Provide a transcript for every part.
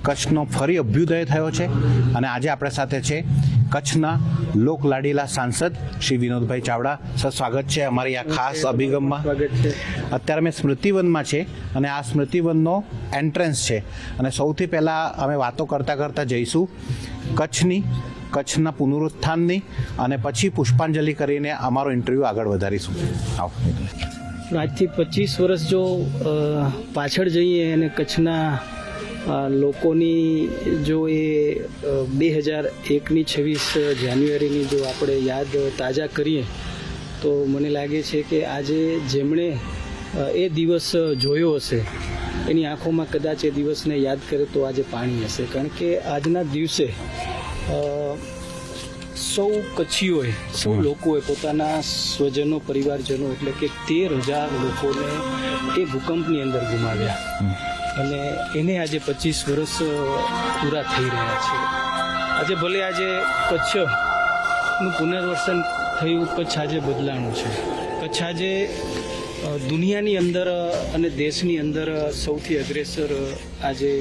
કચ્છનો ફરી અભ્યુદય થયો છે અને આજે આપણી સાથે છે કચ્છના લોકલાડીલા સાંસદ શ્રી વિનોદભાઈ ચાવડા. સર, સ્વાગત છે અમારી આ ખાસ અભિગમમાં. અત્યારે અમે સ્મૃતિવનમાં છે અને આ સ્મૃતિવનનો એન્ટ્રન્સ છે અને સૌથી પહેલાં અમે વાતો કરતાં કરતાં જઈશું કચ્છના પુનરુત્થાનની અને પછી પુષ્પાંજલિ કરીને અમારો ઇન્ટરવ્યૂ આગળ વધારીશું. આવો. આજથી 25 વર્ષ જો પાછળ જઈએ અને કચ્છના લોકોની જો એ 2001ની 26 જાન્યુઆરીની જો આપણે યાદ તાજા કરીએ તો મને લાગે છે કે આજે જેમણે એ દિવસ જોયો હશે એની આંખોમાં કદાચ એ દિવસને યાદ કરે તો આજે પાણી હશે. કારણ કે આજના દિવસે સૌ કચ્છીઓએ, સૌ લોકોએ પોતાના સ્વજનો, પરિવારજનો એટલે કે 13,000 લોકોને એ ભૂકંપની અંદર ગુમાવ્યા અને એને આજે 25 વર્ષ પૂરા થઈ રહ્યા છે. આજે ભલે આજે કચ્છનું પુનર્વસન થયું, કચ્છ આજે બદલાણું છે. કચ્છ આજે દુનિયાની અંદર અને દેશની અંદર સૌથી અગ્રેસર આજે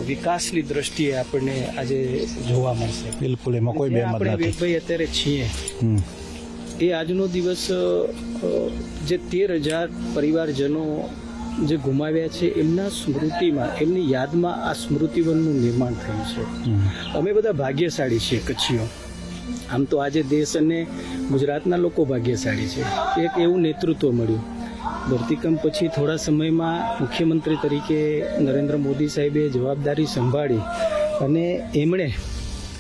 વિકાસની દ્રષ્ટિએ આપણને આજે જોવા મળશે. બિલકુલ, એમાં કોઈ બેમત નથી. આપણે ભાઈ અત્યારે છીએ એ આજનો દિવસ જે 13,000 પરિવારજનો જે ગુમાવ્યા છે એમના સ્મૃતિમાં, એમની યાદમાં આ સ્મૃતિવનનું નિર્માણ થયું છે. અમે બધા ભાગ્યશાળી છીએ કચ્છીઓ. આમ તો આજે દેશ અને ગુજરાતના લોકો ભાગ્યશાળી છે. એક એવું નેતૃત્વ મળ્યું. ધરતીકંપ પછી થોડા સમયમાં મુખ્યમંત્રી તરીકે નરેન્દ્ર મોદી સાહેબે જવાબદારી સંભાળી અને એમણે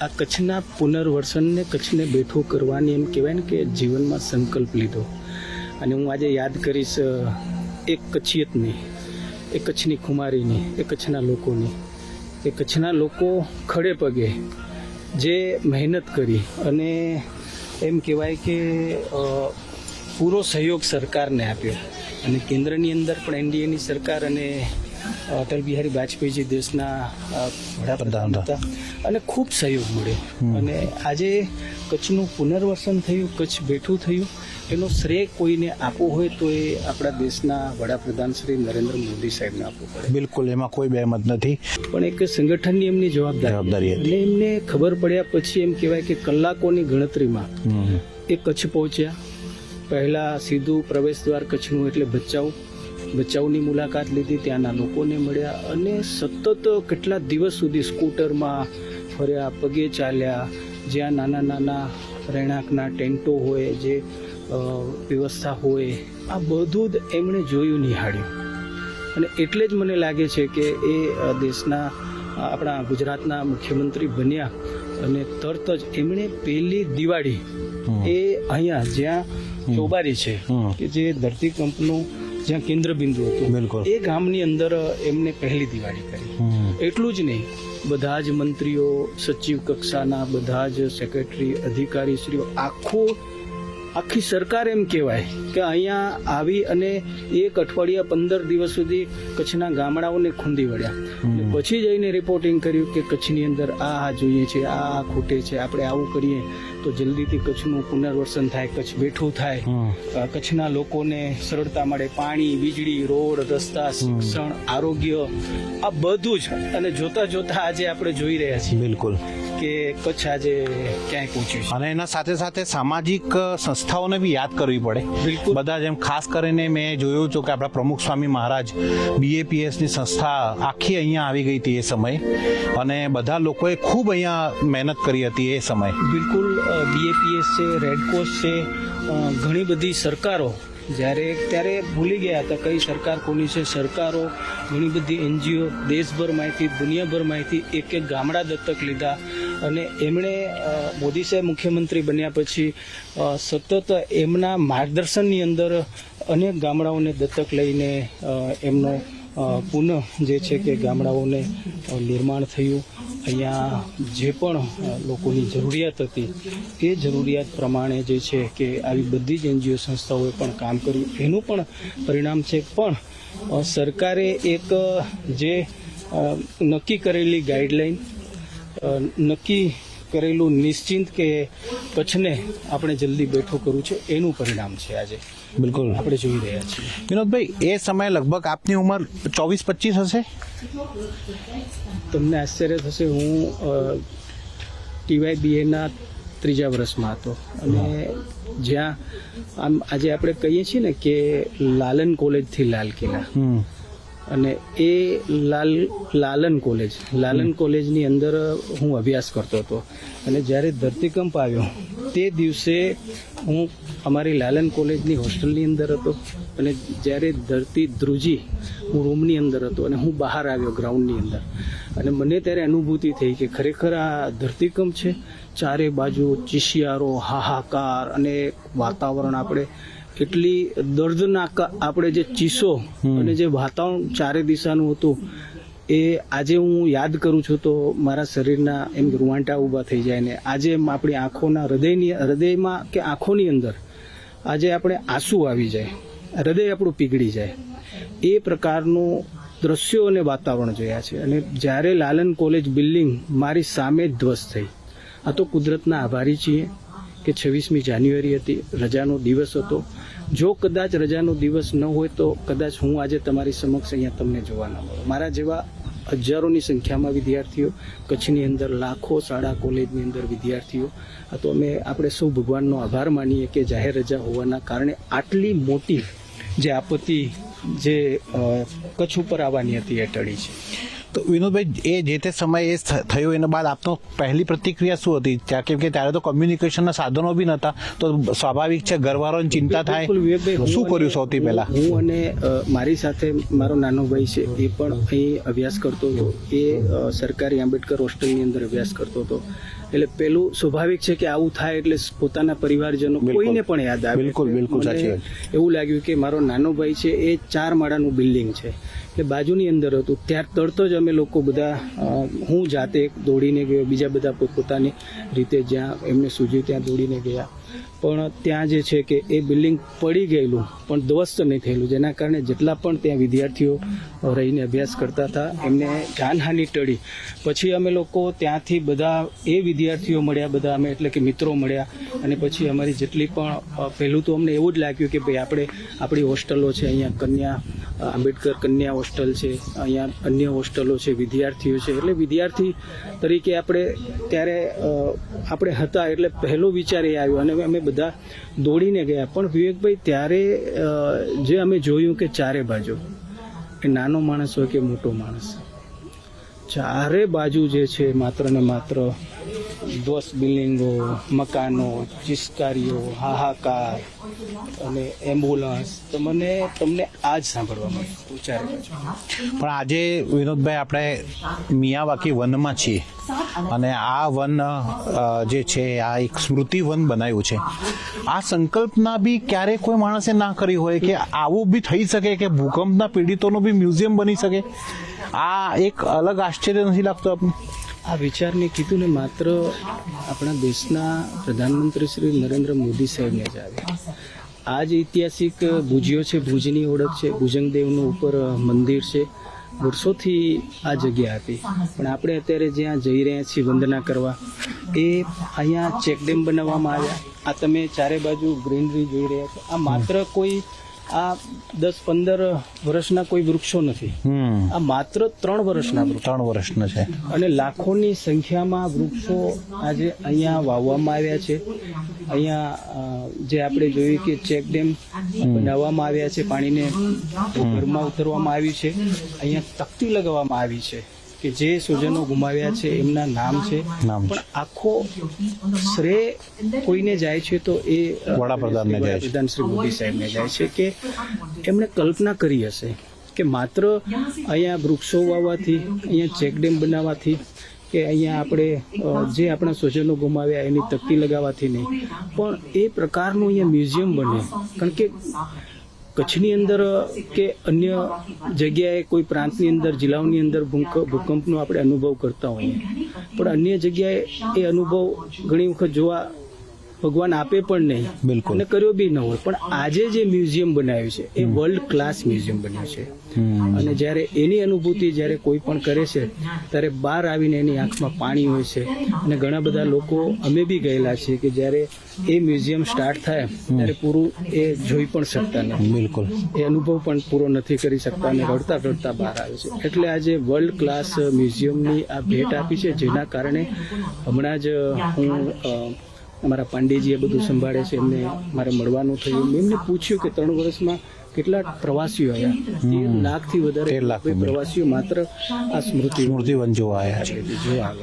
આ કચ્છના પુનર્વસનને, કચ્છને બેઠું કરવાની એમ કહેવાય ને કે જીવનમાં સંકલ્પ લીધો. અને હું આજે યાદ કરીશ એક કચ્છિયતની, એ કચ્છની ખુમારીની, એ કચ્છના લોકોની. એ કચ્છના લોકો ખડે પગે જે મહેનત કરી અને એમ કહેવાય કે પૂરો સહયોગ સરકારને આપ્યો. અને કેન્દ્રની અંદર પણ એનડીએની સરકાર અને અટલ બિહારી વાજપેયીજી દેશના વડાપ્રધાન હતા અને ખૂબ સહયોગ મળ્યો. અને આજે કચ્છનું પુનર્વસન થયું, કચ્છ બેઠું થયું, એનો શ્રેય કોઈને આપવો હોય તો એ આપણા દેશના વડાપ્રધાન શ્રી નરેન્દ્ર મોદી સાહેબને આપવો પડે. બિલકુલ, એમાં કોઈ બેમત નથી. પણ એક સંગઠનની એમની જવાબદારી એટલે એમને ખબર પડ્યા પછી એમ કહેવાય કે કલાકોની ગણતરીમાં એ કચ્છ પહોંચ્યા. પહેલાં સીધું પ્રવેશ દ્વાર કચ્છનું એટલે ભચાઉની મુલાકાત લીધી, ત્યાંના લોકોને મળ્યા અને સતત કેટલા દિવસ સુધી સ્કૂટરમાં ફર્યા, પગે ચાલ્યા. જ્યાં નાના નાના રહેણાંકના ટેન્ટો હોય, જે વ્યવસ્થા હોય, આ બધું જ એમણે જોયું, નિહાળ્યું. અને એટલે જ મને લાગે છે કે એ દેશના, આપણા ગુજરાતના મુખ્યમંત્રી બન્યા અને તરત જ એમણે પહેલી દિવાળી એ અહીંયા જ્યાં ચોબારી છે કે જે ધરતીકંપનું જ્યાં કેન્દ્ર બિંદુ હતું, એ ગામની અંદર એમને પહેલી દિવાળી કરી. એટલું જ નહીં, બધા જ મંત્રીઓ, સચિવ કક્ષાના બધા જ સેક્રેટરી, અધિકારીશ્રીઓ, આખી સરકાર એમ કહેવાય કે અહીંયા આવી અને 1 અઠવાડિયા 15 દિવસ સુધી કચ્છના ગામડાઓને ખૂંદી વળ્યા. પછી જઈને રિપોર્ટિંગ કર્યું કે કચ્છની અંદર આ જોઈએ છે, આ ખૂટે છે, આપણે આવું કરીએ તો જલ્દીથી કચ્છનું પુનર્વસન થાય, કચ્છ બેઠું થાય, કચ્છના લોકોને સરળતા મળે, પાણી, વીજળી, રોડ, રસ્તા, શિક્ષણ, આરોગ્ય, આ બધું જ. અને જોતા જોતા આજે આપણે જોઈ રહ્યા છીએ બિલકુલ કે કચ્છ આજે ક્યાંય પહોંચ્યું છે. અને એના સાથે સાથે સામાજિક સંસ્થાઓને બી યાદ કરવી પડે. બિલકુલ, બધા જેમ ખાસ કરીને મેં જોયું હતું કે આપણા પ્રમુખ સ્વામી મહારાજ, BAPSની સંસ્થા આખી અહીંયા આવી ગઈ હતી એ સમયે અને બધા લોકોએ ખૂબ અહીંયા મહેનત કરી હતી એ સમયે. બિલકુલ, BAPS છે, રેડક્રોસ છે, ઘણી બધી સરકારો ત્યારે ભૂલી ગયા હતા કઈ સરકાર કોની છે. સરકારો, ઘણી બધી NGO દેશભરમાંથી, દુનિયાભરમાંથી એક ગામડા દત્તક લીધા અને એમણે મોદી સાહેબ મુખ્યમંત્રી બન્યા પછી સતત એમના માર્ગદર્શનની અંદર અનેક ગામડાઓને દત્તક લઈને એમનો પુનઃ જે છે કે ગામડાઓને નિર્માણ થયું. અહીંયા જે પણ લોકોની જરૂરિયાત હતી એ જરૂરિયાત પ્રમાણે જે છે કે આવી બધી જ NGO સંસ્થાઓએ પણ કામ કર્યું. એનું પણ પરિણામ છે. પણ સરકારે એક જે નક્કી કરેલી ગાઈડલાઈન, નક્કી કરેલું નિશ્ચિંત કે કચ્છને આપણે જલ્દી બેઠું કરવું છે, એનું પરિણામ છે આજે. બિલકુલ આપણે જોઈ રહ્યા છીએ. વિનોદભાઈ, એ સમયે લગભગ આપની ઉંમર 24-25 હશે? તમને આશ્ચર્ય થશે, હું TYBA ત્રીજા વર્ષમાં હતો અને જ્યાં આમ આજે આપણે કહીએ છીએ ને કે લાલન કોલેજથી લાલ કિલ્લા, અને એ લાલન કોલેજની અંદર હું અભ્યાસ કરતો હતો. અને જ્યારે ધરતીકંપ આવ્યો તે દિવસે હું અમારી લાલન કોલેજની હોસ્ટેલની અંદર હતો, અને જ્યારે ધરતી ધ્રુજી હું રૂમની અંદર હતો અને હું બહાર આવ્યો ગ્રાઉન્ડની અંદર, અને મને ત્યારે અનુભૂતિ થઈ કે ખરેખર આ ધરતીકંપ છે. ચારે બાજુ ચીસિયારો, હાહાકાર અને વાતાવરણ આપણે એટલી દર્દનાક, આપણે જે ચીસો અને જે વાતાવરણ ચારે દિશાનું હતું એ આજે હું યાદ કરું છું તો મારા શરીરના એમ રૂવાંટા ઊભા થઈ જાય. ને આજે આપણી આંખોના હૃદયમાં કે આંખોની અંદર આજે આપણે આંસુ આવી જાય, હૃદય આપણું પીગળી જાય, એ પ્રકારનું દ્રશ્યો અને વાતાવરણ જોયા છે. અને જ્યારે લાલન કોલેજ બિલ્ડિંગ મારી સામે જ ધ્વસ્ત થઈ, આ તો કુદરતના આભારી છીએ કે 26મી જાન્યુઆરી હતી, રજાનો દિવસ હતો. જો કદાચ રજાનો દિવસ ન હોય તો કદાચ હું આજે તમારી સમક્ષ અહીંયા તમને જોવા ન મળું. મારા જેવા હજારોની સંખ્યામાં વિદ્યાર્થીઓ, કચ્છની અંદર લાખો શાળા કોલેજની અંદર વિદ્યાર્થીઓ, આ તો આપણે સૌ ભગવાનનો આભાર માનીએ કે જાહેર રજા હોવાના કારણે આટલી મોટી જે આપત્તિ જે કચ્છ ઉપર આવવાની હતી એ ટળી છે. તો વિનોદભાઈ, એ જે તે સમયે એ થયું એના બાદ આપનો પહેલી પ્રતિક્રિયા શું હતી? કેમ કે ત્યારે તો કમ્યુનિકેશનના સાધનો બી નહોતા, તો સ્વાભાવિક છે ઘરવાળાની ચિંતા થાય. શું કર્યું સૌથી પહેલા? હું અને મારી સાથે મારો નાનો ભાઈ છે, એ પણ અહીં અભ્યાસ કરતો હતો. એ સરકારી આંબેડકર હોસ્ટેલની અંદર અભ્યાસ કરતો હતો. એટલે પેલું સ્વાભાવિક છે કે આવું થાય એટલે પોતાના પરિવારજનો કોઈને પણ યાદ આવે. બિલકુલ સાચી વાત. એવું લાગ્યું કે મારો નાનો ભાઈ છે એ 4 માળાનું બિલ્ડિંગ છે એટલે બાજુની અંદર હતું. ત્યાર તરત જ અમે લોકો બધા, હું જાતે દોડીને ગયો, બીજા બધા પોતપોતાની રીતે જ્યાં એમને સૂઝ્યું ત્યાં દોડીને ગયા. પણ ત્યાં જે છે કે એ બિલ્ડિંગ પડી ગયેલું પણ ધ્વસ્ત નહીં થયેલું, જેના કારણે જેટલા પણ ત્યાં વિદ્યાર્થીઓ રહીને અભ્યાસ કરતા હતા એમને જાનહાનિ ટળી. પછી અમે લોકો ત્યાંથી બધા એ વિદ્યાર્થીઓ મળ્યા, બધા અમે એટલે કે મિત્રો મળ્યા, અને પછી અમારી જેટલી પણ, પહેલું તો અમને એવું જ લાગ્યું કે ભાઈ આપણી હોસ્ટેલો છે, અહીંયા કન્યા આંબેડકર કન્યા હોસ્ટેલ છે, અહીંયા અન્ય હોસ્ટેલો છે, વિદ્યાર્થીઓ છે, એટલે વિદ્યાર્થી તરીકે ત્યારે આપણે હતા એટલે પહેલો વિચાર એ આવ્યો અને અમે બધા દોડીને ગયા. પણ વિવેકભાઈ, ત્યારે જે અમે જોયું કે ચારે બાજુ, એ નાનો માણસ હોય કે મોટો માણસ, ચારે બાજુ જે છે માત્ર ને માત્ર ધ્વસ્ત બિલ્ડિંગો, મકાનો, ચિસ્કારીઓ, હાહાકાર અને એમ્બ્યુલન્સ, તમને આ જ સાંભળવા મળ્યું ચારે બાજુ. પણ આજે વિનોદભાઈ, આપણે મિયાવાકી વનમાં છીએ અને આ વન જે છે આ એક સ્મૃતિ વન બનાવ્યું છે. આ સંકલ્પના બી ક્યારેક કોઈ માણસે ના કરી હોય કે આવું બી થઈ શકે કે ભૂકંપના પીડિતોનું બી મ્યુઝિયમ બની શકે. આ એક અલગ આશ્ચર્ય નથી લાગતું આપને? આ વિચારને કીધું ને માત્ર આપણા દેશના પ્રધાનમંત્રી શ્રી નરેન્દ્ર મોદી સાહેબને જ આવ્યા. આ જે ઐતિહાસિક ભુજીઓ છે, ભુજની ઓળખ છે, ભુજંગદેવનું ઉપર મંદિર છે, વર્ષોથી આ જગ્યા હતી. પણ આપણે અત્યારે જ્યાં જઈ રહ્યા છીએ વંદના કરવા, એ અહીંયા ચેકડેમ બનાવવામાં આવ્યા. આ તમે ચારે બાજુ ગ્રીનરી જોઈ રહ્યા છો, આ માત્ર કોઈ આ 10-15 વર્ષના કોઈ વૃક્ષો નથી, આ માત્ર 3 વર્ષના છે. અને લાખોની સંખ્યામાં વૃક્ષો આજે અહીંયા વાવવામાં આવ્યા છે. અહીંયા જે આપણે જોયું કે ચેકડેમ બનાવવામાં આવ્યા છે, પાણીને ઘરમાં ઉતરવામાં આવ્યું છે. અહીંયા તકતી લગાવવામાં આવી છે કે જે સ્વજનો ગુમાવ્યા છે એમના નામ છે. પણ આખો શ્રેય કોઈને જાય છે તો એ વડાપ્રધાન શ્રી મોદી સાહેબને જાય છે કે એમણે કલ્પના કરી હશે કે માત્ર અહીંયા વૃક્ષો વાવવાથી, અહીંયા ચેકડેમ બનાવવાથી કે અહીંયા આપણે જે આપણા સ્વજનો ગુમાવ્યા એની તકતી લગાવવાથી નહીં, પણ એ પ્રકારનું અહીંયા મ્યુઝિયમ બને. કારણ કે કચ્છની અંદર કે અન્ય જગ્યાએ કોઈ પ્રાંતની અંદર, જિલ્લાઓની અંદર ભૂકંપનો આપણે અનુભવ કરતા હોઈએ, પણ અન્ય જગ્યાએ એ અનુભવ ઘણી વખત જોવા ભગવાન આપે પણ નહીં, બિલકુલ. અને કર્યો બી ન હોય. પણ આજે જે મ્યુઝિયમ બનાવ્યું છે એ વર્લ્ડ ક્લાસ મ્યુઝિયમ બન્યું છે. અને જ્યારે એની અનુભૂતિ જ્યારે કોઈ પણ કરે છે ત્યારે બહાર આવીને એની આંખમાં પાણી હોય છે. અને ઘણા બધા લોકો અમે બી ગયેલા છીએ કે જ્યારે એ મ્યુઝિયમ સ્ટાર્ટ થાય ત્યારે પૂરું એ જોઈ પણ શકતા નથી, બિલકુલ એ અનુભવ પણ પૂરો નથી કરી શકતા અને રડતા રડતા બહાર આવે છે. એટલે આજે વર્લ્ડ ક્લાસ મ્યુઝિયમની આ ભેટ આપી છે, જેના કારણે હમણાં જ હું અમારા પાંડેજીએ બધું સંભાળે છે, એમને મારે મળવાનું થયું. મેં એમને પૂછ્યું કે 3 વર્ષમાં કેટલા પ્રવાસીઓ આવ્યા? 13 લાખથી વધારે પ્રવાસીઓ માત્ર આ સ્મૃતિવન જોવા આવ્યા છે.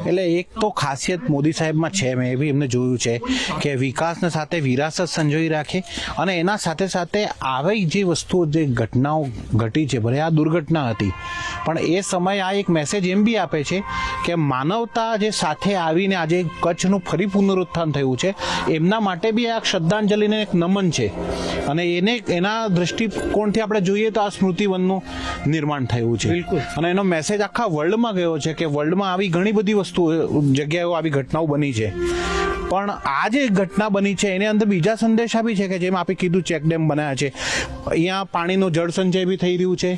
એટલે એક તો ખાસિયત મોદી સાહેબમાં છે, મેં એ બી એમને જોયું છે કે વિકાસને સાથે વિરાસત સંજોઈ રાખે, અને એના સાથે સાથે આવી જે વસ્તુઓ જે ઘટનાઓ ઘટી છે, ભલે આ દુર્ઘટના હતી, પણ એ સમયે આ એક મેસેજ એમ બી આપે છે કે માનવતા જે સાથે આવીને આજે કચ્છનું ફરી પુનરુત્થાન થયું છે, એમના માટે બી આ શ્રદ્ધાંજલિને એક નમન છે. અને એને એના દ્રષ્ટિકોણથી આપણે જોઈએ તો આ સ્મૃતિવનનું નિર્માણ થયું છે. બિલકુલ. અને એનો મેસેજ આખા વર્લ્ડમાં ગયો છે કે વર્લ્ડમાં આવી ઘણી બધી વસ્તુઓ જગ્યાઓ આવી ઘટનાઓ બની છે, પણ આ જે ઘટના બની છે એની અંદર બીજા સંદેશા બી છે કે જેમ આપણે કીધું ચેકડેમ બનાવ્યા છે, અહીંયા પાણીનો જળ સંચય બી થઈ રહ્યું છે,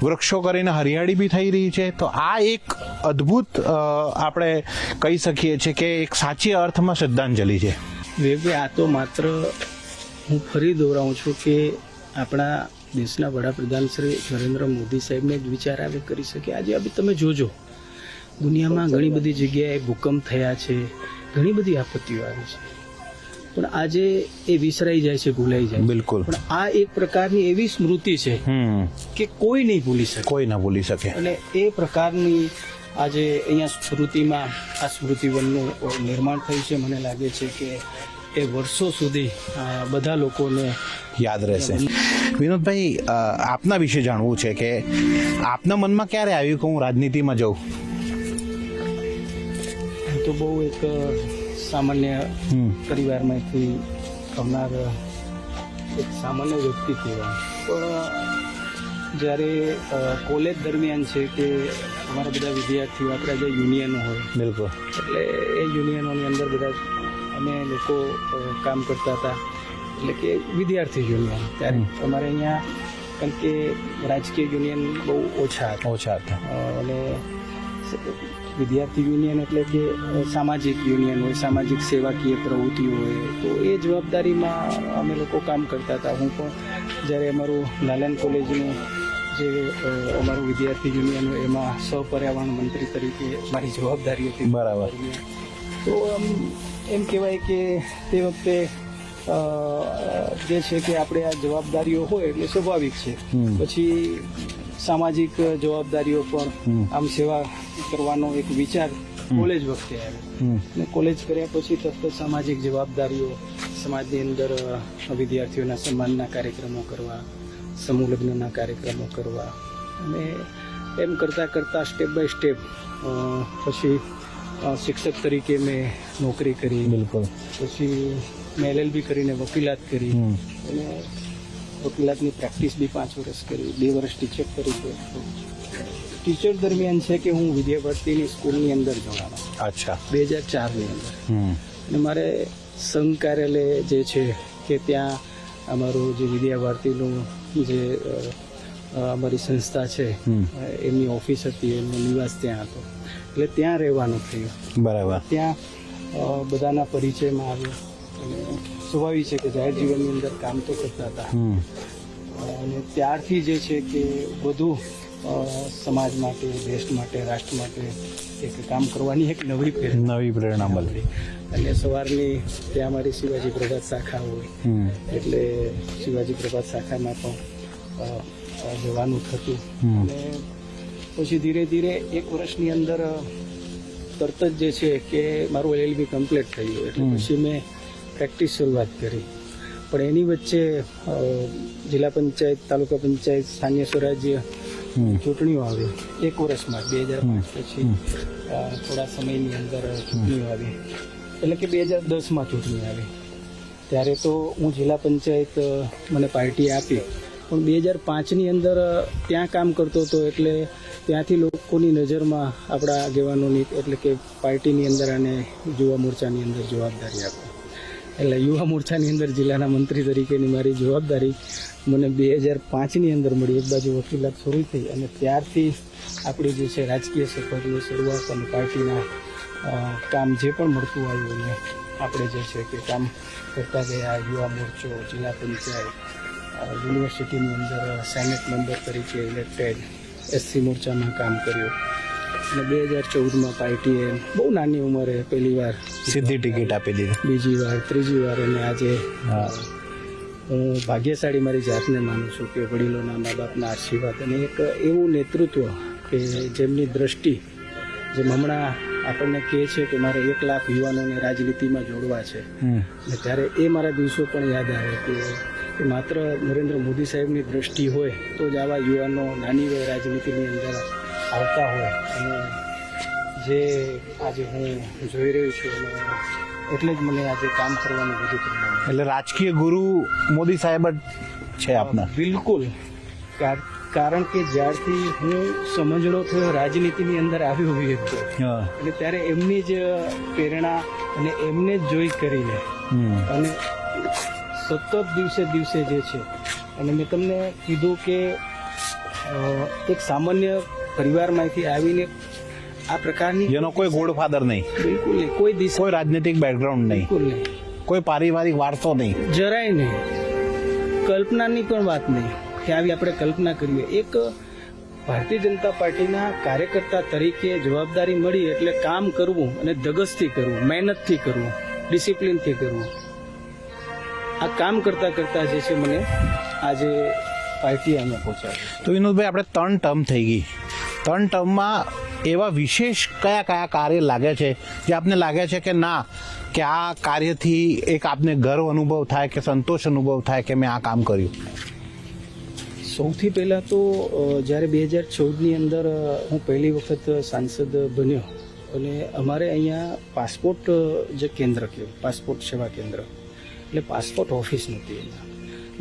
વૃક્ષો કરીને હરિયાળી બી થઈ રહી છે. તો આ એક અદ્ભુત આપણે કહી શકીએ છીએ કે એક સાચી અર્થમાં શ્રદ્ધાંજલિ છે. આ તો માત્ર હું ફરી દોહરાવું છું કે આપણા દેશના વડાપ્રધાન શ્રી નરેન્દ્ર મોદી સાહેબને જ વિચાર આવે કરી શકે. આજે હવે તમે જોજો દુનિયામાં ઘણી બધી જગ્યાએ ભૂકંપ થયા છે, ઘણી બધી આપત્તિઓ આવી છે, પણ આજે એ વિસરાઈ જાય છે, ભૂલાઈ જાય. બિલકુલ. પણ આ એક પ્રકારની એવી સ્મૃતિ છે કે કોઈ નહીં ભૂલી શકે, કોઈ ના ભૂલી શકે. અને એ પ્રકારની આજે અહીંયા સ્મૃતિમાં આ સ્મૃતિવનનું નિર્માણ થયું છે. મને લાગે છે કે એ વર્ષો સુધી બધા લોકોને યાદ રહેશે. વિનોદભાઈ, આપના વિશે જાણવું છે કે આપના મનમાં ક્યારે આવ્યું કે હું રાજનીતિમાં જાઉં? તો બહુ એક સામાન્ય પરિવારમાંથી આવનાર એક સામાન્ય વ્યક્તિ કહેવાય, પણ જ્યારે કોલેજ દરમિયાન છે કે અમારા બધા વિદ્યાર્થીઓ આપણા જે યુનિયનો હોય, બિલકુલ, એટલે એ યુનિયનોની અંદર બધા અમે લોકો કામ કરતા હતા, એટલે કે વિદ્યાર્થી યુનિયન. ત્યારે અમારે અહીંયા કારણ કે રાજકીય યુનિયન બહુ ઓછા હતા, અને વિદ્યાર્થી યુનિયન એટલે કે સામાજિક યુનિયન હોય, સામાજિક સેવાકીય પ્રવૃત્તિઓ હોય, તો એ જવાબદારીમાં અમે લોકો કામ કરતા હતા. હું પણ જ્યારે અમારું નાલંદ કોલેજનું જે અમારું વિદ્યાર્થી યુનિયન હોય એમાં સહપર્યાવરણ મંત્રી તરીકે મારી જવાબદારી હતી. બરાબર. તો એમ કહેવાય કે તે વખતે જે છે કે આપણે આ જવાબદારીઓ હોય એટલે સ્વાભાવિક છે. પછી સામાજિક જવાબદારીઓ પણ આમ સેવા કરવાનો એક વિચાર કોલેજ વખતે આવ્યો, અને કોલેજ કર્યા પછી તરત સામાજિક જવાબદારીઓ, સમાજની અંદર વિદ્યાર્થીઓના સન્માનના કાર્યક્રમો કરવા, સમૂહ લગ્નના કાર્યક્રમો કરવા, અને એમ કરતાં કરતાં સ્ટેપ બાય સ્ટેપ પછી શિક્ષક તરીકે મેં નોકરી કરી. બિલકુલ. પછી મેં LLB કરીને વકીલાત કરી, અને વકીલાતની પ્રેક્ટિસ બી 5 વર્ષ કરી, 2 વર્ષ ટીચર તરીકે. ટીચર દરમિયાન છે કે હું વિદ્યાભારતીની સ્કૂલની અંદર જોડાયો. અચ્છા. 2004ની અંદર. અને મારે સંઘ કાર્યાલય જે છે કે ત્યાં અમારું જે વિદ્યાભારતીનું જે અમારી સંસ્થા છે એમની ઓફિસ હતી, એમનો નિવાસ ત્યાં હતો, એટલે ત્યાં રહેવાનું થયું. બરાબર. ત્યાં બધાના પરિચયમાં આવ્યો, અને સ્વાભાવિક છે કે જાહેર જીવનની અંદર કામ તો કરતા હતા, અને ત્યારથી જે છે કે બધું સમાજ માટે, દેશ માટે, રાષ્ટ્ર માટે એક કામ કરવાની એક નવી પ્રેરણા મળી. અને સવારની ત્યાં અમારી શિવાજી પ્રભાત શાખા હોય, એટલે શિવાજી પ્રભાત શાખામાં પણ જવાનું થતું. અને પછી ધીરે ધીરે 1 વર્ષની અંદર તરત જ જે છે કે મારું LLB કમ્પ્લીટ થયું, એટલે પછી મેં પ્રેક્ટિસ શરૂઆત કરી. પણ એની વચ્ચે જિલ્લા પંચાયત, તાલુકા પંચાયત, સ્થાનિય સ્વરાજ્ય ચૂંટણીઓ આવી 1 વર્ષમાં. 2005 પછી થોડા સમયની અંદર ચૂંટણીઓ આવી, એટલે કે 2010માં ચૂંટણી આવી. ત્યારે તો હું જિલ્લા પંચાયત મને પાર્ટી આપી, પણ 2005ની અંદર ત્યાં કામ કરતો હતો, એટલે ત્યાંથી લોકોની નજરમાં આપણા આગેવાનોની એટલે કે પાર્ટીની અંદર અને યુવા મોરચાની અંદર જવાબદારી આપી. એટલે યુવા મોરચાની અંદર જિલ્લાના મંત્રી તરીકેની મારી જવાબદારી મને 2005ની અંદર મળી. એક બાજુ વકીલાત શરૂ થઈ અને ત્યારથી આપણી જે છે રાજકીય સફરની શરૂઆત અને પાર્ટીના કામ જે પણ મળતું આવ્યું અને આપણે જે છે કે કામ કરતા ગયા. યુવા મોરચો, જિલ્લા પંચાયત, યુનિવર્સિટીની અંદર સેનેટ મેમ્બર તરીકે ઇલેક્ટેડ, એસસી મોરચામાં કામ કર્યું અને 2014માં પાર્ટીએ બહુ નાની ઉંમરે પહેલી વાર સીધી ટિકિટ આપી દીધી, બીજી વાર, ત્રીજી વાર. અને આજે હું ભાગ્યશાળી મારી જાતને માનું છું કે વડીલોના, મા બાપના આશીર્વાદ અને એક એવું નેતૃત્વ કે જેમની દ્રષ્ટિ, જેમ હમણાં આપણને કહે છે કે મારે 1 લાખ યુવાનોને રાજનીતિમાં જોડવા છે, અને ત્યારે એ મારા દિવસો પણ યાદ આવે કે માત્ર નરેન્દ્ર મોદી સાહેબની દ્રષ્ટિ હોય તો જ આવા યુવાનો નાની વય રાજનીતિની અંદર આવતા હોય. અને જે આજે હું જોઈ રહ્યો છું અને એટલે જ મને આજે કામ કરવાનું વધુ પ્રેરણા મળે. એટલે રાજકીય ગુરુ મોદી સાહેબ જ છે આપના? બિલકુલ. કારણ કે જ્યારથી હું સમજણો થયો, રાજનીતિની અંદર આવ્યો હતો એટલે ત્યારે એમની જ પ્રેરણા અને એમને જ જોઈ કરીને અને સતત દિવસે દિવસે જે છે. અને મેં તમને કીધું કે એક સામાન્ય પરિવારમાંથી આવીને આ પ્રકારની, જેનો કોઈ ગોડફાધર નહીં, બિલકુલ નહીં, કોઈ દિશા, કોઈ રાજનીતિક બેકગ્રાઉન્ડ નહીં, બિલકુલ નહીં, કોઈ પારિવારિક વારસો નહીં, જરાય નહીં, કલ્પનાની પણ વાત નહીં કે આવી આપણે કલ્પના કરીએ. એક ભારતીય જનતા પાર્ટીના કાર્યકર્તા તરીકે જવાબદારી મળી એટલે કામ કરવું અને ધગસથી કરવું, મહેનતથી કરવું, ડિસિપ્લિનથી કરવું. આ કામ કરતા કરતા જે છે મને આજે પાર્ટી અહીંયા પહોંચાડી. તો વિનોદભાઈ, આપણે 3 ટર્મ થઈ ગઈ. 3 ટર્મમાં એવા વિશેષ કયા કયા કાર્ય લાગે છે જે આપને લાગે છે કે ના, કે આ કાર્યથી એક આપને ગર્વ અનુભવ થાય કે સંતોષ અનુભવ થાય કે મેં આ કામ કર્યું? સૌથી પહેલાં તો જ્યારે 2014ની અંદર હું પહેલી વખત સાંસદ બન્યો અને અમારે અહીંયા પાસપોર્ટ જે કેન્દ્ર કહેવાય, પાસપોર્ટ સેવા કેન્દ્ર, એટલે પાસપોર્ટ ઓફિસ નહોતી. અહીંયા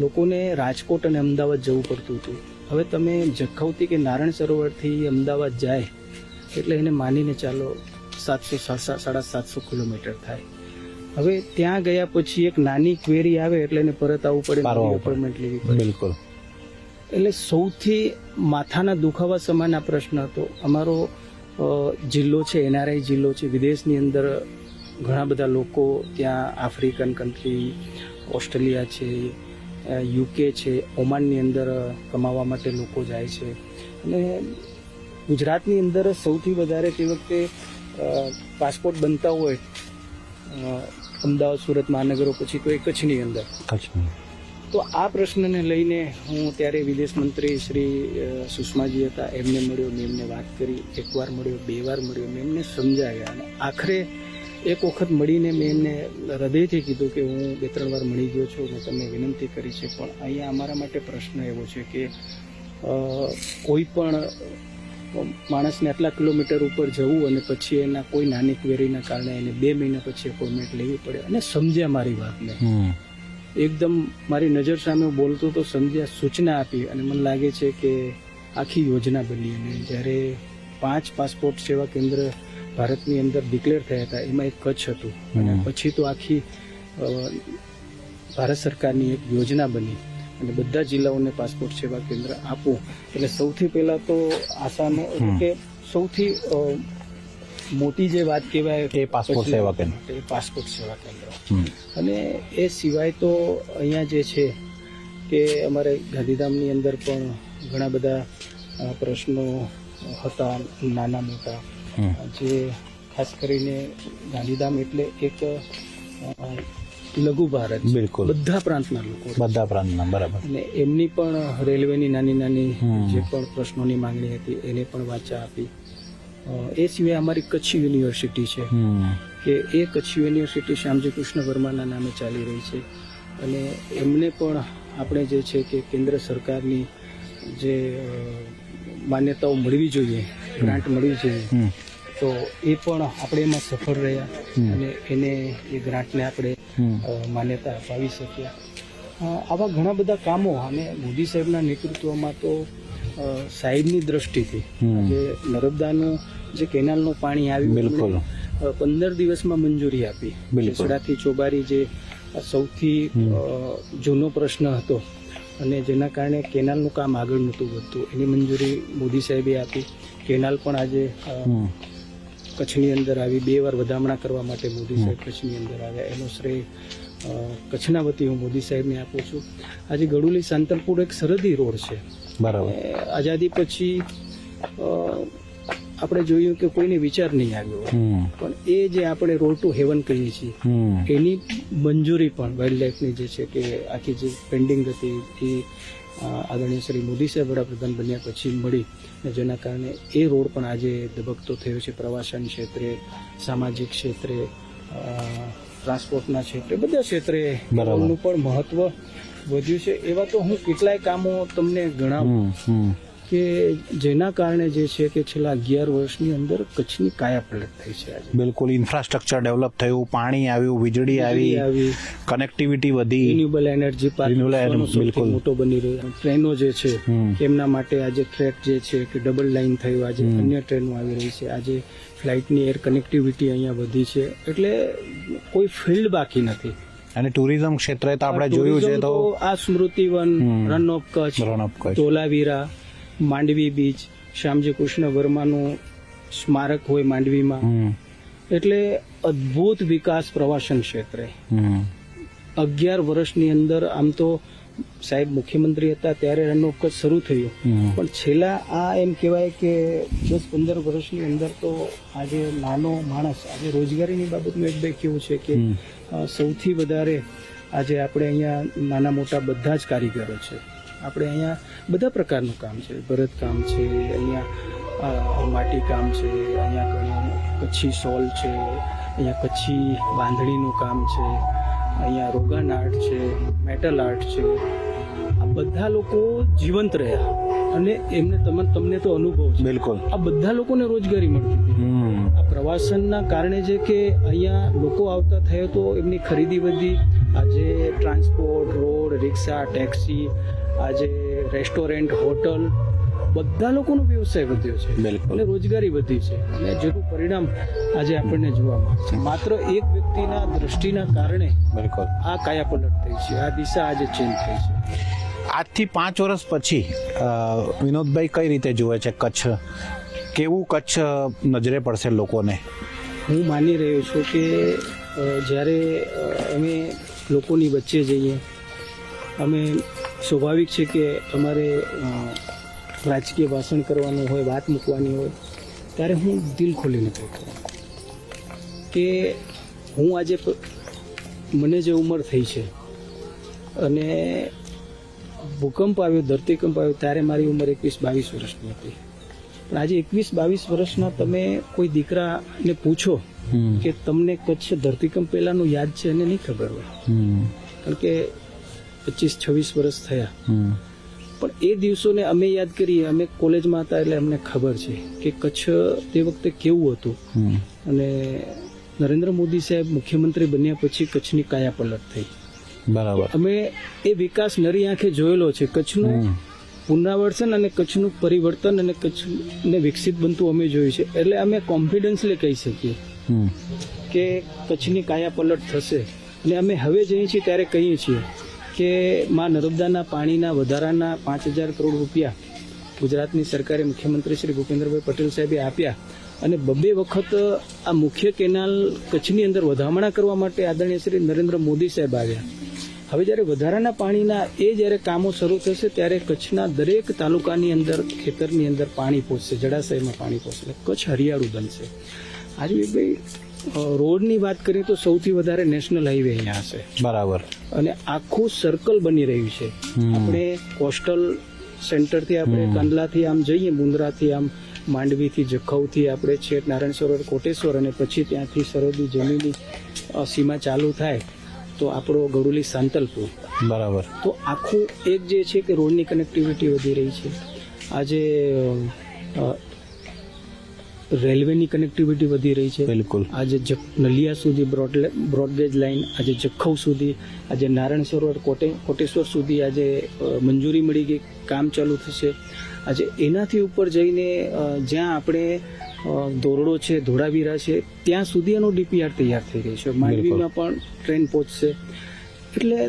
લોકોને રાજકોટ અને અમદાવાદ જવું પડતું હતું. હવે તમે જખૌથી કે નારાયણ સરોવરથી અમદાવાદ જાય એટલે એને માનીને ચાલો 700-750 કિલોમીટર થાય. હવે ત્યાં ગયા પછી એક નાની ક્વેરી આવે એટલે એને પરત આવવું પડે, અપોઇન્ટમેન્ટ લેવી પડે. બિલકુલ. એટલે સૌથી માથાના દુખાવા સમાન આ પ્રશ્ન હતો. અમારો જિલ્લો છે, NRI જિલ્લો છે, વિદેશની અંદર ઘણા બધા લોકો ત્યાં આફ્રિકન કન્ટ્રી, ઓસ્ટ્રેલિયા છે, UK છે, ઓમાનની અંદર કમાવા માટે લોકો જાય છે. અને ગુજરાતની અંદર સૌથી વધારે તે વખતે પાસપોર્ટ બનતા હોય અમદાવાદ, સુરત મહાનગરો પછી તો એ કચ્છની અંદર. તો આ પ્રશ્નને લઈને હું ત્યારે વિદેશ મંત્રી શ્રી સુષ્માજી હતા, એમને મળ્યો, મેં એમને વાત કરી. 1 વાર મળ્યો, 2 વાર મળ્યો, મેં એમને સમજાવ્યા અને આખરે એક વખત મળીને મેં એમને હૃદયથી કીધું કે હું 2-3 વાર મળી ગયો છું, મેં તમને વિનંતી કરી છે, પણ અહીંયા અમારા માટે પ્રશ્ન એવો છે કે કોઈ પણ માણસને આટલા કિલોમીટર ઉપર જવું અને પછી એના કોઈ નાની ક્વેરીના કારણે એને 2 મહિના પછી અપોઇન્ટમેન્ટ લેવી પડે. અને સમજ્યા મારી વાતને, એકદમ મારી નજર સામે બોલતો તો સમજ્યા, સૂચના આપી અને મને લાગે છે કે આખી યોજના બની. અને જ્યારે 5 પાસપોર્ટ સેવા કેન્દ્ર ભારતની અંદર ડિક્લેર થયા હતા, એમાં એક કચ્છ હતું. અને પછી તો આખી ભારત સરકારની એક યોજના બની અને બધા જિલ્લાઓને પાસપોર્ટ સેવા કેન્દ્ર આપવું. એટલે સૌથી પહેલા તો આસાનો કે સૌથી મોટી જે વાત કહેવાય એ પાસપોર્ટ સેવા કેન્દ્ર, એ પાસપોર્ટ સેવા કેન્દ્ર. અને એ સિવાય તો અહીંયા જે છે કે અમારે ગાંધીધામની અંદર પણ ઘણા બધા પ્રશ્નો હતા, નાના મોટા, જે ખાસ કરીને ગાંધીધામ એટલે એક લઘુ ભારત, બિલકુલ, બધા પ્રાંતના લોકો, બધા પ્રાંતના, બરાબર. અને એમની પણ રેલવેની નાની નાની જે પણ પ્રશ્નોની માંગણી હતી એને પણ વાચા આપી. એ સિવાય અમારી કચ્છ યુનિવર્સિટી છે કે એ કચ્છ યુનિવર્સિટી શ્યામજી કૃષ્ણ વર્માના નામે ચાલી રહી છે અને એમને પણ આપણે જે છે કે કેન્દ્ર સરકારની જે માન્યતાઓ મળવી જોઈએ, ગ્રાન્ટ મળવી જોઈએ, તો એ પણ આપણે એમાં સફળ રહ્યા અને એને એ ગ્રાન્ટને આપણે માન્યતા અપાવી શક્યા. આવા ઘણા બધા કામો અને મોદી સાહેબના નેતૃત્વમાં તો સાહેબની દ્રષ્ટિથી જે નર્મદાનું જે કેનાલનું પાણી આવ્યું, બિલકુલ 15 દિવસમાં મંજૂરી આપી. સડાથી ચોબારી જે આ સૌથી જૂનો પ્રશ્ન હતો અને જેના કારણે કેનાલનું કામ આગળ નહોતું વધતું. એની મંજૂરી મોદી સાહેબે આપી. કેનાલ પણ આજે કચ્છની અંદર આવી. 2 વાર વધામણા કરવા માટે મોદી સાહેબ કચ્છની અંદર આવ્યા. એનો શ્રેય કચ્છના વતી હું મોદી સાહેબને આપું છું. આજે ગડુલી સાંતલપુર એક સરહદી રોડ છે. બરાબર. આઝાદી પછી આપણે જોયું કે કોઈને વિચાર નહીં આવ્યો, પણ એ જે આપણે રોડ ટુ હેવન કહીએ છીએ એની મંજૂરી પણ વાઇલ્ડ લાઈફની જે છે કે આખી જે પેન્ડિંગ હતી એ આદરણીય શ્રી મોદી સાહેબ વડાપ્રધાન બન્યા પછી મળી, ને જેના કારણે એ રોડ પણ આજે ધબકતો થયો છે. પ્રવાસન ક્ષેત્રે, સામાજિક ક્ષેત્રે, ટ્રાન્સપોર્ટના ક્ષેત્રે, બધા ક્ષેત્રે રોડનું પણ મહત્વ વધ્યું છે. એવા તો હું કેટલાય કામો તમને ગણાવું કે જેના કારણે જે છે કે છેલ્લા 11 વર્ષની અંદર કચ્છની કાયાપલટ થઈ છે. આજે બિલકુલ ઇન્ફ્રાસ્ટ્રક્ચર ડેવલપ થયું, પાણી આવ્યું, વીજળી આવી, કનેક્ટિવિટી વધી, રિન્યુએબલ એનર્જી પાર્ક મોટો બની રહ્યો. ટ્રેનો જે છે એમના માટે આજે ટ્રેક જે છે કે ડબલ લાઇન થયું. આજે અન્ય ટ્રેનો આવી રહી છે. આજે ફ્લાઇટની એર કનેક્ટિવિટી અહીંયા વધી છે. એટલે કોઈ ફિલ્ડ બાકી નથી. અને ટુરિઝમ ક્ષેત્રે તો આપણે જોયું છે તો આ સ્મૃતિવન, રન ઓફ કચ્છ, ધોલાવીરા, માંડવી બીચ, શ્યામજી કૃષ્ણ વર્માનું સ્મારક હોય માંડવીમાં. એટલે અદ્ભુત વિકાસ પ્રવાસન ક્ષેત્રે 11 વર્ષની અંદર. આમ તો સાહેબ મુખ્યમંત્રી હતા ત્યારે રન ઓફ કચ્છ શરૂ થયું, પણ છેલ્લા આ એમ કહેવાય કે 10-15 વર્ષની અંદર તો આજે નાનો માણસ આજે રોજગારીની બાબતનું એક બે કેવું છે કે સૌથી વધારે આજે આપણે અહીંયા નાના મોટા બધા જ કારીગરો છે. આપણે અહીંયા બધા પ્રકારનું કામ છે. ભરત કામ છે, અહીંયા માટી કામ છે, અહીંયા ઘણું કચ્છી સોલ છે, અહીંયા કચ્છી બાંધણીનું કામ છે, અહીંયા રોગાન આર્ટ છે, મેટલ આર્ટ છે. આ બધા લોકો જીવંત રહ્યા અને એમને તમને તો અનુભવ છે. બિલકુલ આ બધા લોકોને રોજગારી મળતી હતી. આ પ્રવાસનના કારણે જે કે અહીંયા લોકો આવતા થયો તો એમની ખરીદી વધી. આજે ટ્રાન્સપોર્ટ, રોડ, રિક્ષા, ટેક્સી, આજે રેસ્ટોરન્ટ, હોટલ, બધા લોકોનો વ્યવસાય વધ્યો છે અને રોજગારી વધી છે. અને જેનું પરિણામ આજે આપણને જોવા મળે છે. માત્ર એક વ્યક્તિના દ્રષ્ટિના કારણે આ કાયાપલટ થઈ છે. આ દિશા આજે ચેન્જ થઈ છે. આજથી 5 વર્ષ પછી વિનોદભાઈ કઈ રીતે જુએ છે કચ્છ? કેવું કચ્છ નજરે પડશે લોકોને? હું માની રહ્યો છું કે જ્યારે અમે લોકોની વચ્ચે જઈએ, અમે સ્વાભાવિક છે કે અમારે રાજકીય ભાષણ કરવાનું હોય, વાત મૂકવાની હોય, ત્યારે હું દિલ ખોલીને કહેતો કે હું આજે મને જે ઉંમર થઈ છે અને ભૂકંપ આવ્યો, ધરતીકંપ આવ્યો ત્યારે મારી ઉંમર 21-22 વર્ષની હતી. પણ આજે 21-22 વર્ષના તમે કોઈ દીકરાને પૂછો કે તમને કચ્છ ધરતીકંપ પહેલાનું યાદ છે, એને નહીં ખબર હોય. કારણ કે 25-26 વર્ષ થયા. પણ એ દિવસોને અમે યાદ કરીએ. અમે કોલેજમાં હતા એટલે અમને ખબર છે કે કચ્છ તે વખતે કેવું હતું. અને નરેન્દ્ર મોદી સાહેબ મુખ્યમંત્રી બન્યા પછી કચ્છની કાયાપલટ થઈ. બરાબર. અમે એ વિકાસ નરી આંખે જોયેલો છે. કચ્છનું પુનરાવર્તન અને કચ્છનું પરિવર્તન અને કચ્છને વિકસિત બનતું અમે જોયું છે. એટલે અમે કોન્ફિડન્સલી કહી શકીએ કે કચ્છની કાયાપલટ થશે. અને અમે હવે જઈએ છીએ ત્યારે કહીએ છીએ કે માં નર્મદાના પાણીના વધારાના 5,000 કરોડ રૂપિયા ગુજરાતની સરકારે મુખ્યમંત્રી શ્રી ભૂપેન્દ્રભાઈ પટેલ સાહેબે આપ્યા. અને 2 વખત આ મુખ્ય કેનાલ કચ્છની અંદર વધામણા કરવા માટે આદરણીય શ્રી નરેન્દ્ર મોદી સાહેબ આવ્યા. હવે જ્યારે વધારાના પાણીના જ્યારે કામો શરૂ થશે ત્યારે કચ્છના દરેક તાલુકાની અંદર, ખેતરની અંદર પાણી પહોંચશે, જળાશયમાં પાણી પહોંચશે, કચ્છ હરિયાળું બનશે. આજે ભાઈ રોડની વાત કરીએ તો સૌથી વધારે નેશનલ હાઈવે અહીંયા હશે. બરાબર. અને આખું સર્કલ બની રહ્યું છે. આપણે કોસ્ટલ સેન્ટરથી આપણે કંડલાથી આમ જઈએ, મુન્દ્રાથી આમ માંડવીથી, જખૌથી આપણે છેક નારાયણ સરોવર, કોટેશ્વર અને પછી ત્યાંથી સરહદી જમીની સીમા ચાલુ થાય તો આપણો ગડુલી સાંતલપુર. બરાબર. તો આખું એક જે છે કે રોડની કનેક્ટિવિટી વધી રહી છે. આજે રેલવેની કનેક્ટિવિટી વધી રહી છે. બિલકુલ. આજે નલિયા સુધી બ્રોડગેજ લાઇન, આજે જખૌ સુધી, આજે નારાયણ સરોવર, કોટેશ્વર સુધી આજે મંજૂરી મળી ગઈ, કામ ચાલુ થશે. આજે એનાથી ઉપર જઈને જ્યાં આપણે ધોરડો છે, ધોળાવીરા છે, ત્યાં સુધી એનો ડીપીઆર તૈયાર થઈ રહી છે. માંડવીમાં પણ ટ્રેન પહોંચશે. એટલે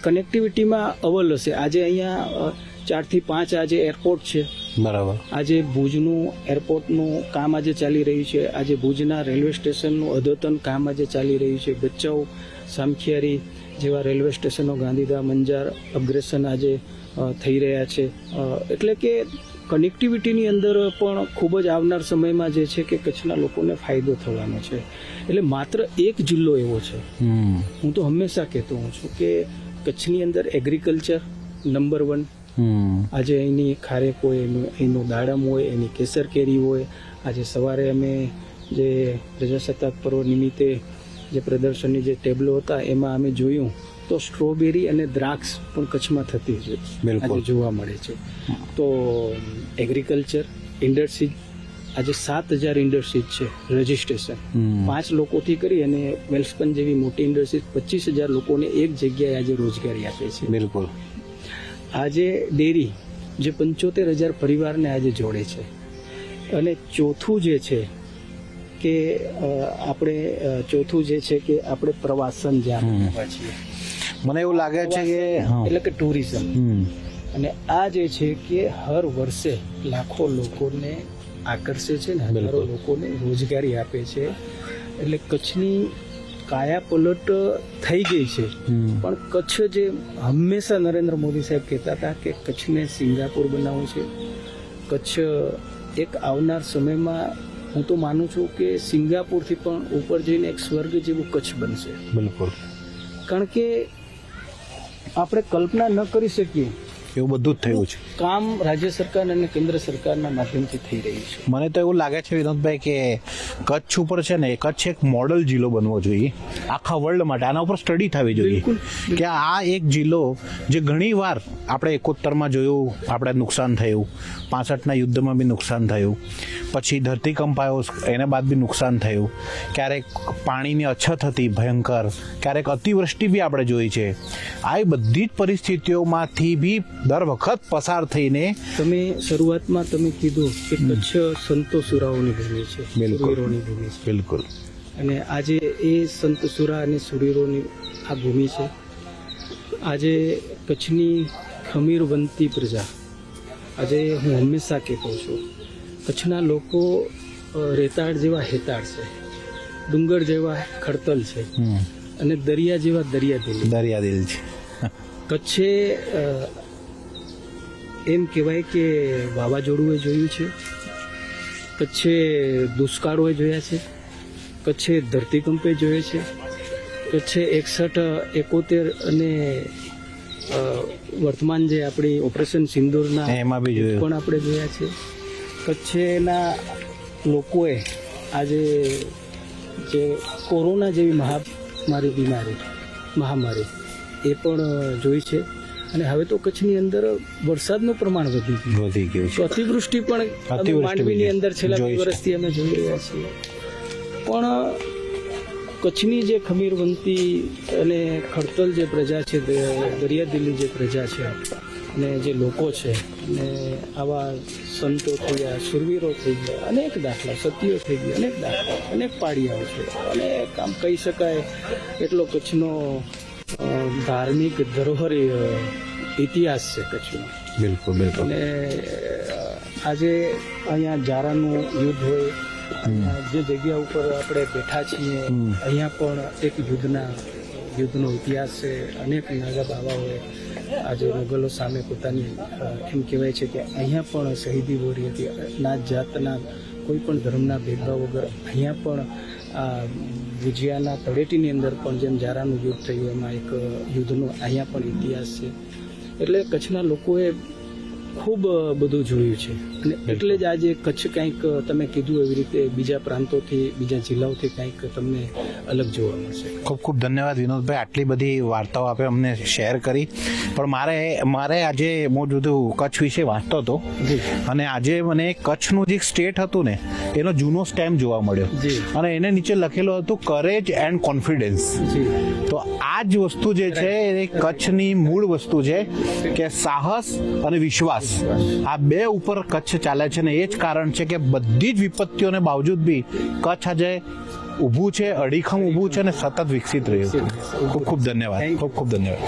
કનેક્ટિવિટીમાં અવ્વલ હશે. આજે અહીંયા 4 થી 5 આજે એરપોર્ટ છે. બરાબર. આજે ભુજનું એરપોર્ટનું કામ આજે ચાલી રહ્યું છે. આજે ભુજના રેલવે સ્ટેશનનું અદ્યતન કામ આજે ચાલી રહ્યું છે. ભચાઉ, સામખિયારી જેવા રેલવે સ્ટેશનો, ગાંધીધામ, અંજાર અપગ્રેશન આજે થઈ રહ્યા છે. એટલે કે કનેક્ટિવિટીની અંદર પણ ખૂબ જ આવનાર સમયમાં જે છે કે કચ્છના લોકોને ફાયદો થવાનો છે. એટલે માત્ર એક જિલ્લો એવો છે, હું તો હંમેશા કહેતો હોઉં છું કે કચ્છની અંદર એગ્રીકલ્ચર નંબર 1. આજે અહીંની ખારેક હોય, અહીંનું દાડમ હોય, એની કેસર કેરી હોય. આજે સવારે અમે જે પ્રજાસત્તાક પર્વ નિમિત્તે જે પ્રદર્શનની જે ટેબલો હતા એમાં અમે જોયું તો સ્ટ્રોબેરી અને દ્રાક્ષ પણ કચ્છમાં થતી છે, આજે જોવા મળે છે. તો એગ્રીકલ્ચર, ઇન્ડસ્ટ્રી, આજે 7,000 ઇન્ડસ્ટ્રીઝ છે રજીસ્ટ્રેશન. 5 લોકોથી કરી અને વેલ્સપન જેવી મોટી ઇન્ડસ્ટ્રીઝ 25,000 લોકોને એક જગ્યાએ આજે રોજગારી આપે છે. બિલકુલ. આજે ડેરી જે 75,000 પરિવારને આજે જોડે છે. અને ચોથું જે છે કે આપણે પ્રવાસન જ્યાં છીએ, મને એવું લાગે છે કે એટલે કે ટુરિઝમ. અને આ જે છે કે હર વર્ષે લાખો લોકોને આકર્ષે છે ને હજારો લોકોને રોજગારી આપે છે. એટલે કચ્છની કાયા પલટ થઈ ગઈ છે. પણ કચ્છ જે હંમેશા નરેન્દ્ર મોદી સાહેબ કહેતા હતા કે કચ્છને સિંગાપુર બનાવવું છે. કચ્છ એક આવનાર સમયમાં હું તો માનું છું કે સિંગાપુરથી પણ ઉપર જઈને એક સ્વર્ગ જેવું કચ્છ બનશે. બિલકુલ. કારણ કે આપણે કલ્પના ન કરી શકીએ એવું બધું જ થયું છે. કામ રાજ્ય સરકાર અને કેન્દ્ર સરકારના માધ્યમથી થઈ રહ્યું છે. મને તો એવું લાગે છે વિનોદભાઈ કે કચ્છ ઉપર છે ને, કચ્છ એક મોડલ જિલ્લો બનવો જોઈએ આખા વર્લ્ડ માટે. આના ઉપર સ્ટડી થવી જોઈએ કે આ એક જિલ્લો જે ઘણી વાર આપણે 71માં જોયું, આપણે નુકસાન થયું, 65ના યુદ્ધમાં બી નુકસાન થયું, પછી ધરતીકંપ આવ્યો એને બાદ બી નુકસાન થયું, ક્યારેક પાણીની અછત હતી ભયંકર, ક્યારેક અતિવૃષ્ટિ બી આપણે જોઈ છે. આ બધી જ પરિસ્થિતિઓમાંથી બી દર વખત પસાર થઈને તમે શરૂઆતમાં તમે કીધું કે કચ્છ સંતો સુરાઓની ભૂમિ છે, શૂરવીરોની ભૂમિ છે. બિલકુલ. અને આજે એ સંત સુરા અને શૂરવીરોની આ ભૂમિ છે. આજે કચ્છની ખમીરવંતી પ્રજા, આજે હું હંમેશા કહેતો છું કચ્છના લોકો રેતાળ જેવા હેતાળ છે, ડુંગર જેવા ખડતલ છે, અને દરિયા જેવા દરિયાદિલ છે. કચ્છે એમ કહેવાય કે વાવાઝોડું જોયું છે, કચ્છે દુષ્કાળોએ જોયા છે, કચ્છે ધરતીકંપે જોયે છે, કચ્છે 61, 71 અને વર્તમાન જે આપણી ઓપરેશન સિંદૂરના એમાં બી પણ આપણે જોયા છે. કચ્છના લોકોએ આજે જે કોરોના જેવી મહામારી એ પણ જોઈ છે. અને હવે તો કચ્છની અંદર વરસાદનું પ્રમાણ વધી ગયું છે. અતિવૃષ્ટિ પણ માંડવીની અંદર છેલ્લા 2 વર્ષથી અમે જોઈ રહ્યા છીએ. પણ કચ્છની જે ખમીરવંતી અને ખડતલ જે પ્રજા છે, દરિયાદિલી જે પ્રજા છે અને જે લોકો છે, અને આવા સંતો થઈ ગયા, શુરવીરો થઈ ગયા, અનેક દાખલા, સતીઓ થઈ ગયા, અનેક દાખલા, અનેક પાડિયાઓ છે. અને આમ કહી શકાય એટલો કચ્છનો ધાર્મિક ધરોહર ઇતિહાસ છે કચ્છનો. બિલકુલ. અને આજે અહીંયા જારાનું યુદ્ધ હોય, જે જગ્યા ઉપર આપણે બેઠા છીએ અહીંયા પણ એક યુદ્ધનો ઇતિહાસ છે. અનેક નાગા બાવાઓએ આજે મુગલો સામે પોતાની એમ કહેવાય છે કે અહીંયા પણ શહીદી વોરી હતી. નાત જાતના કોઈ પણ ધર્મના ભેદભાવ વગર અહીંયા પણ આ ભુજિયાના તળેટીની અંદર પણ જેમ જારાનું યુદ્ધ થયું એમાં એક યુદ્ધનો અહીંયા પણ ઇતિહાસ છે. એટલે કચ્છના લોકોએ ખૂબ બધું જોયું છે. અને એટલે જ આજે કચ્છ કંઈક તમે કીધું એવી રીતે બીજા પ્રાંતોથી, બીજા જિલ્લાઓથી કંઈક તમને અલગ જોવા મળશે. ખૂબ ખૂબ ધન્યવાદ વિનોદભાઈ, આટલી બધી વાર્તાઓ આપે અમને શેર કરી. પણ મારે આજે હું બધું કચ્છ વિશે વાંચતો હતો અને આજે મને કચ્છનું જે સ્ટેટ હતું ને એનો જૂનો સ્ટેમ્પ જોવા મળ્યો અને એને નીચે લખેલું હતું કરેજ એન્ડ કોન્ફિડન્સ. તો આ જ વસ્તુ જે છે એ કચ્છની મૂળ વસ્તુ છે કે સાહસ અને વિશ્વાસ, આ બે ઉપર કચ્છ ચાલે છે. ને એ જ કારણ છે કે બધી જ વિપત્તિઓને બાવજૂદ બી કચ્છ આજે ઊભું છે, અડીખમ ઊભું છે અને સતત વિકસિત રહ્યું છે. ખૂબ ખૂબ ધન્યવાદ, ખૂબ ખૂબ ધન્યવાદ.